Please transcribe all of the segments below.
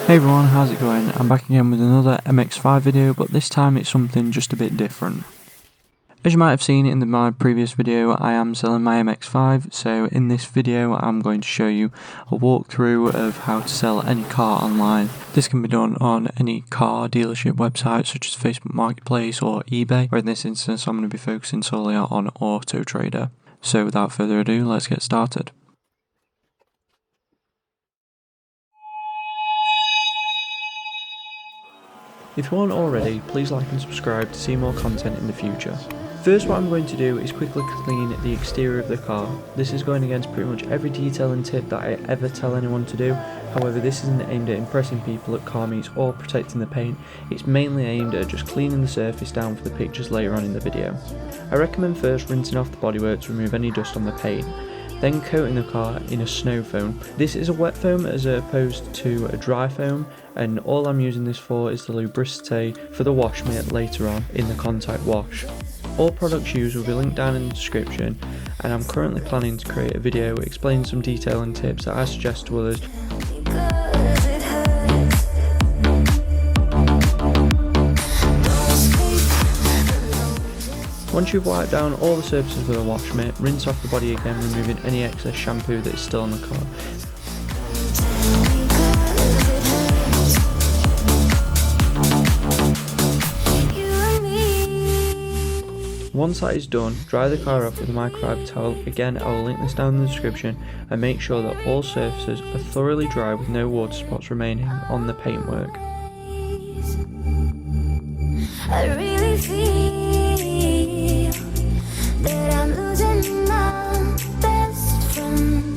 Hey everyone, how's it going? I'm back again with another MX5 video, but this time it's something just a bit different. As you might have seen in my previous video, I am selling my MX5, so in this video I'm going to show you a walkthrough of how to sell any car online. This can be done on any car dealership website such as Facebook Marketplace or eBay, or in this instance I'm going to be focusing solely on Autotrader. So without further ado, let's get started. If you aren't already, please like and subscribe to see more content in the future. First, what I'm going to do is quickly clean the exterior of the car. This is going against pretty much every detail and tip that I ever tell anyone to do. However, this isn't aimed at impressing people at car meets or protecting the paint. It's mainly aimed at just cleaning the surface down for the pictures later on in the video. I recommend first rinsing off the bodywork to remove any dust on the paint. Then coating the car in a snow foam. This is a wet foam as opposed to a dry foam, and all I'm using this for is the lubricity for the wash mitt later on in the contact wash. All products used will be linked down in the description, and I'm currently planning to create a video explaining some detail and tips that I suggest to others. Once you've wiped down all the surfaces with a wash mitt, rinse off the body again, removing any excess shampoo that is still on the car. Once that is done, dry the car off with a microfiber towel. Again, I will link this down in the description, and make sure that all surfaces are thoroughly dry with no water spots remaining on the paintwork. I really feel that I'm losing my best friend.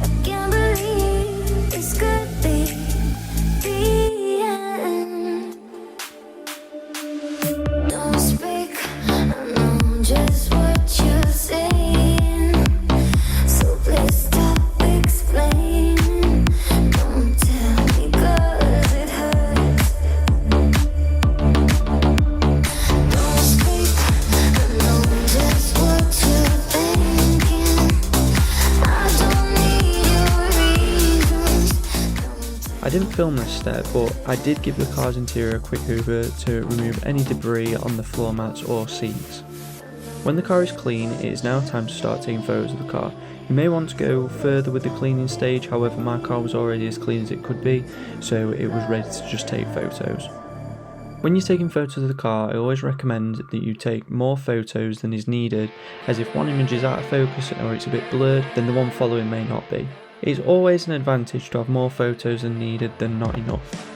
I can't believe this could be the end. Don't speak, I know just what you're saying, so please stop explaining. Don't tell me 'cause it hurts. Don't speak, I know just what you're thinking. I don't need your reasons. I didn't film this step, but I did give the car's interior a quick hoover to remove any debris on the floor mats or seats. When the car is clean, it is now time to start taking photos of the car. You may want to go further with the cleaning stage, however my car was already as clean as it could be, so it was ready to just take photos. When you're taking photos of the car, I always recommend that you take more photos than is needed, as if one image is out of focus or it's a bit blurred, then the one following may not be. It is always an advantage to have more photos than needed than not enough.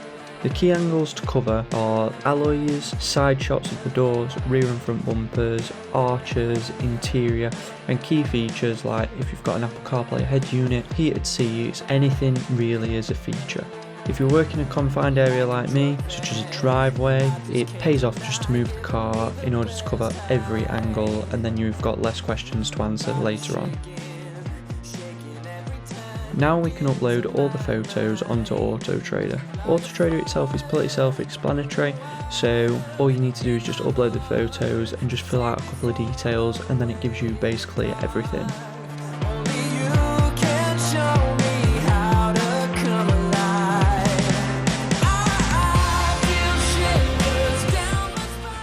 The key angles to cover are alloys, side shots of the doors, rear and front bumpers, arches, interior, and key features like if you've got an Apple CarPlay head unit, heated seats, anything really is a feature. If you're working in a confined area like me, such as a driveway, it pays off just to move the car in order to cover every angle, and then you've got less questions to answer later on. Now we can upload all the photos onto Autotrader. Autotrader itself is pretty self-explanatory, so all you need to do is just upload the photos and just fill out a couple of details, and then it gives you basically everything.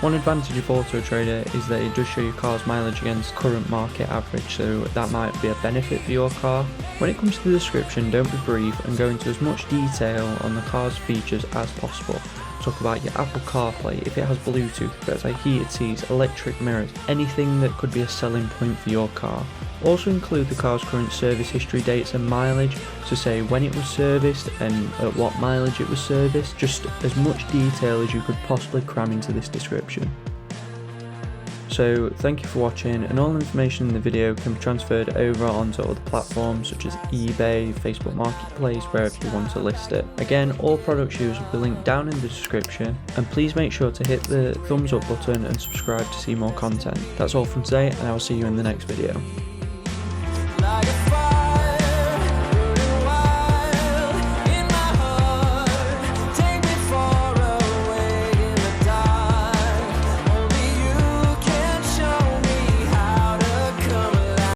One advantage of Autotrader is that it does show your car's mileage against current market average, so that might be a benefit for your car. When it comes to the description, don't be brief and go into as much detail on the car's features as possible. Talk about your Apple CarPlay, if it has Bluetooth, if it has like heated seats, electric mirrors, anything that could be a selling point for your car. Also include the car's current service history dates and mileage, so say when it was serviced and at what mileage it was serviced, just as much detail as you could possibly cram into this description. So thank you for watching, and all information in the video can be transferred over onto other platforms such as eBay, Facebook Marketplace, wherever you want to list it. Again, all products used will be linked down in the description, and please make sure to hit the thumbs up button and subscribe to see more content. That's all from today, and I will see you in the next video.